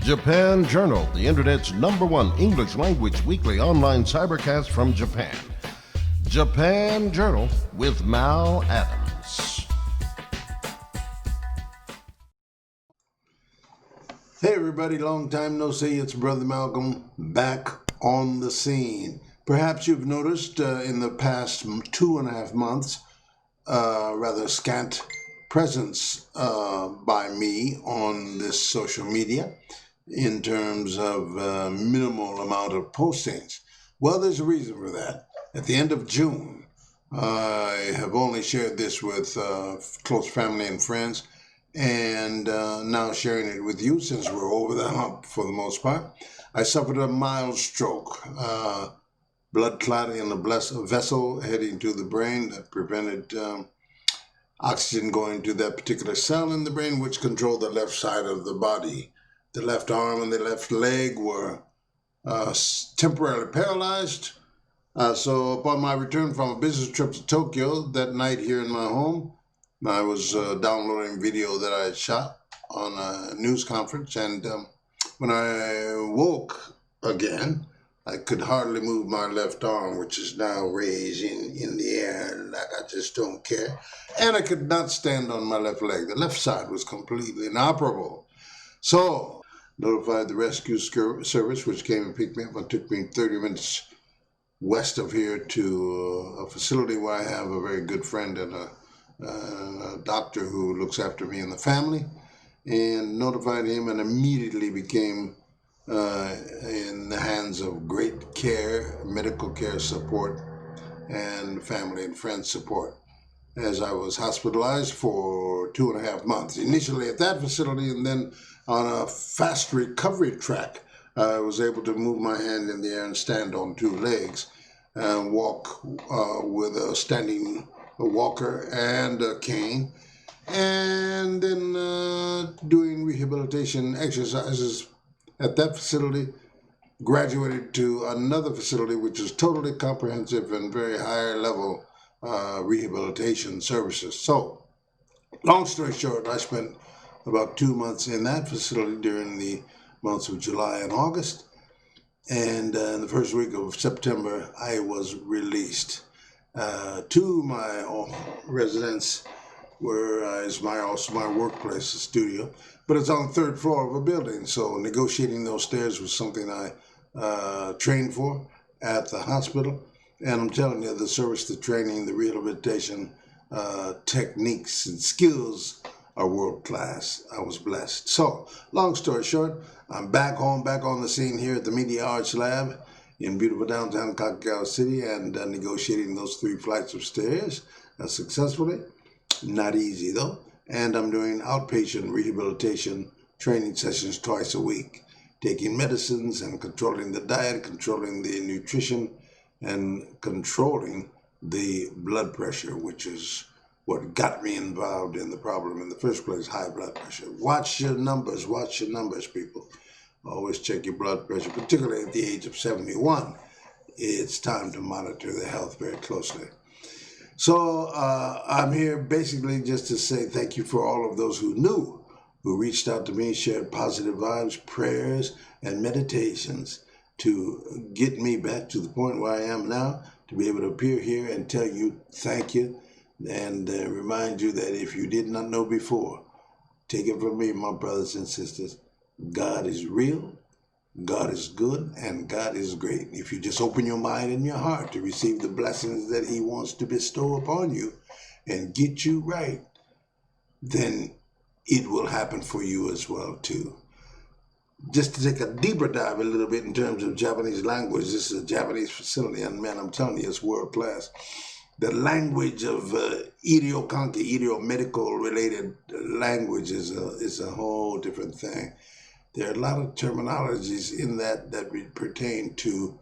Japan Journal, the internet's #1 English language weekly online cybercast from Japan. Japan Journal with Mal Adams. Hey everybody, long time no see. It's Brother Malcolm back on the scene. Perhaps you've noticed in the past 2.5 months, rather scant presence by me on this social media in terms of minimal amount of postings. Well, there's a reason for that. At the end of June, I have only shared this with close family and friends, and now sharing it with you since we're over the hump for the most part. I suffered a mild stroke, blood clotting in a vessel heading to the brain that prevented oxygen going to that particular cell in the brain, which controlled the left side of the body. The left arm and the left leg were temporarily paralyzed. So upon my return from a business trip to Tokyo that night here in my home, I was downloading video that I had shot on a news conference, and when I woke again, I could hardly move my left arm, which is now raised in the air like I just don't care. And I could not stand on my left leg. The left side was completely inoperable. So, notified the rescue service, which came and picked me up and took me 30 minutes west of here to a facility where I have a very good friend and a doctor who looks after me and the family, and notified him, and immediately became in the hands of great care, medical care support, and family and friend support, as I was hospitalized for 2.5 months. Initially at that facility, and then on a fast recovery track. I was able to move my hand in the air and stand on 2 legs and walk with a standing walker and a cane, and then doing rehabilitation exercises at that facility. Graduated to another facility which is totally comprehensive and very higher level rehabilitation services. So, long story short, I spent about 2 months in that facility during the months of July and August. And in the first week of September, I was released to my residence, where is also my workplace, the studio. But it's on the 3rd floor of a building, so negotiating those stairs was something I trained for at the hospital. And I'm telling you, the service, the training, the rehabilitation techniques and skills are world class. I was blessed. So, long story short, I'm back home, back on the scene here at the Media Arts Lab in beautiful downtown Cacao City, and negotiating those 3 flights of stairs successfully. Not easy though. And I'm doing outpatient rehabilitation training sessions twice a week, taking medicines and controlling the diet, controlling the nutrition, and controlling the blood pressure, which is what got me involved in the problem in the first place, high blood pressure. Watch your numbers, people. Always check your blood pressure, particularly at the age of 71. It's time to monitor the health very closely. So I'm here basically just to say thank you for all of those who reached out to me, shared positive vibes, prayers, and meditations to get me back to the point where I am now, to be able to appear here and tell you thank you, and remind you that if you did not know before, take it from me, my brothers and sisters, God is real, God is good, and God is great. If you just open your mind and your heart to receive the blessings that He wants to bestow upon you and get you right, then it will happen for you as well too. Just to take a deeper dive a little bit in terms of Japanese language, this is a Japanese facility, and man, I'm telling you, it's world class. The language of medical related language is a whole different thing. There are a lot of terminologies in that pertain to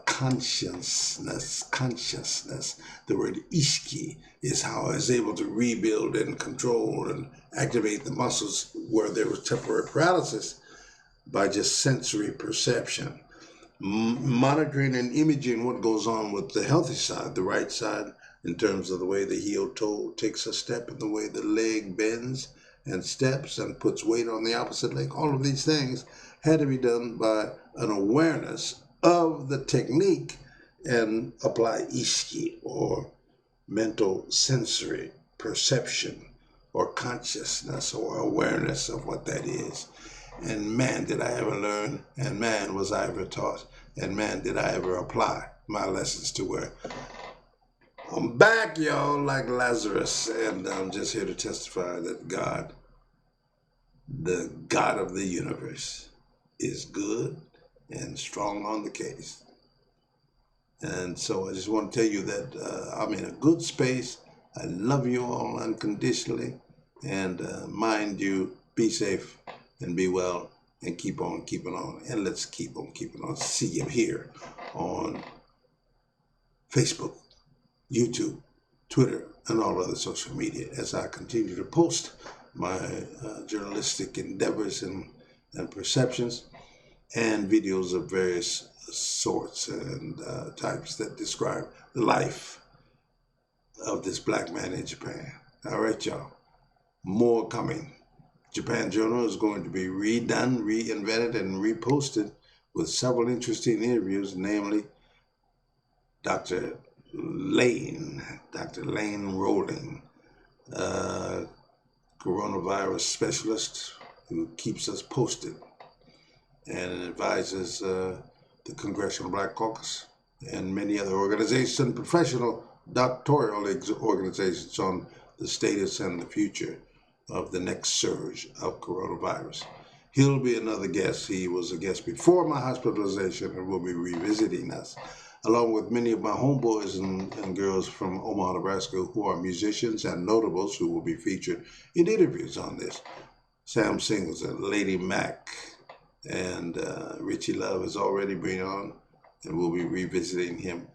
consciousness. The word ishiki is how I was able to rebuild and control and activate the muscles where there was temporary paralysis by just sensory perception. Monitoring and imaging what goes on with the healthy side, the right side, in terms of the way the heel toe takes a step and the way the leg bends and steps and puts weight on the opposite leg. All of these things had to be done by an awareness of the technique and apply ishki, or mental sensory perception, or consciousness or awareness of what that is. And man, did I ever learn, and man, was I ever taught, and man, did I ever apply my lessons to where I'm back, y'all, like Lazarus, and I'm just here to testify that God, the God of the universe, is good and strong on the case. And so I just want to tell you that I'm in a good space. I love you all unconditionally, and mind you, be safe and be well, and keep on keeping on, and let's keep on keeping on. See you here on Facebook, YouTube, Twitter, and all other social media as I continue to post my journalistic endeavors and perceptions and videos of various sorts and types that describe the life of this black man in Japan. All right, y'all. More coming. Japan Journal is going to be redone, reinvented, and reposted with several interesting interviews, namely Dr. Lane Rowling, coronavirus specialist who keeps us posted and advises the Congressional Black Caucus and many other organizations and professional doctoral organizations on the status and the future of the next surge of coronavirus. He'll be another guest. He was a guest before my hospitalization and will be revisiting us, along with many of my homeboys and girls from Omaha, Nebraska, who are musicians and notables who will be featured in interviews on this. Sam Singleton, Lady Mac, and Richie Love has already been on, and we'll be revisiting him.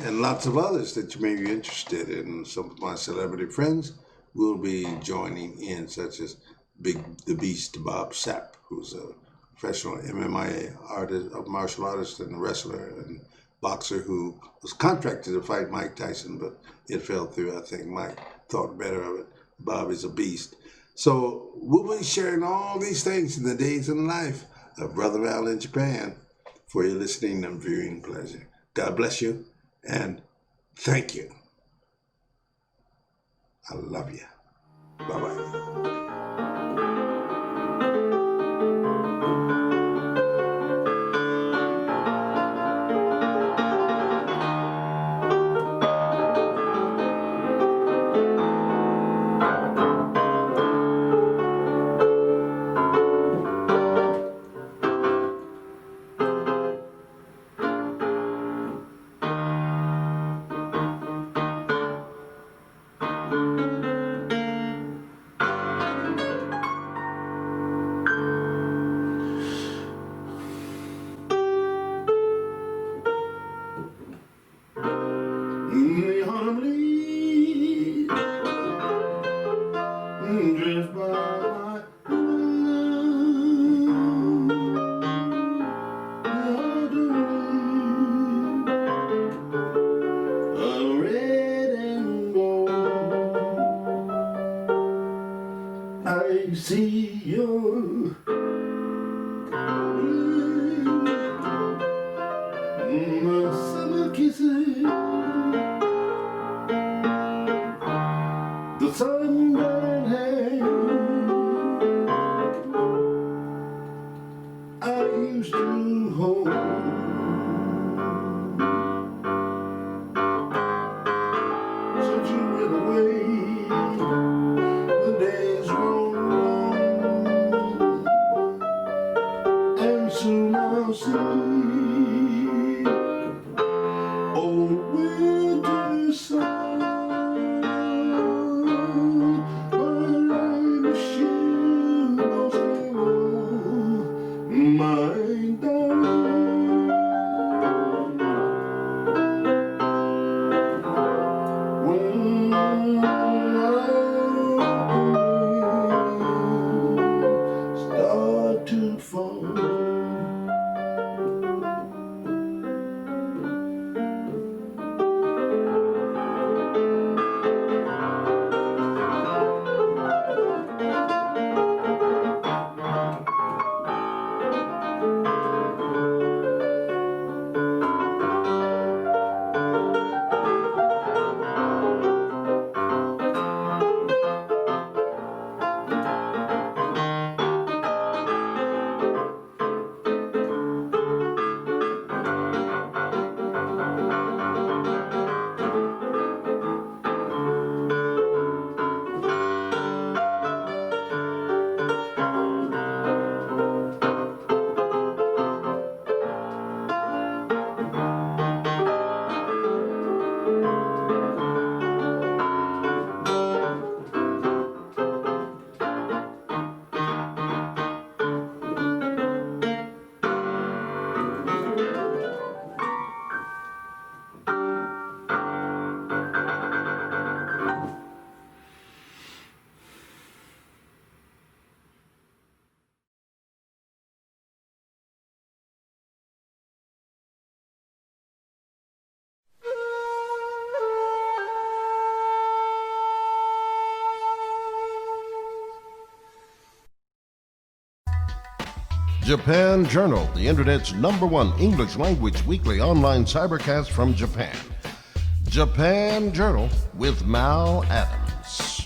And lots of others that you may be interested in. Some of my celebrity friends will be joining in, such as the Beast Bob Sapp, who's a professional MMA artist, a martial artist and wrestler and boxer who was contracted to fight Mike Tyson, but it fell through. I think Mike thought better of it. Bob is a beast. So we'll be sharing all these things in the days in life of Brother Mal in Japan for your listening and viewing pleasure. God bless you, and thank you. I love you. Bye-bye. I see your my summer kisses, the sunburn hair I used to hold. Since you went away, the days grow long, and soon I'll see old winter sun. But I miss you most of all, my darling. When I start to fall, Japan Journal, the Internet's #1 English language weekly online cybercast from Japan. Japan Journal with Mal Adams.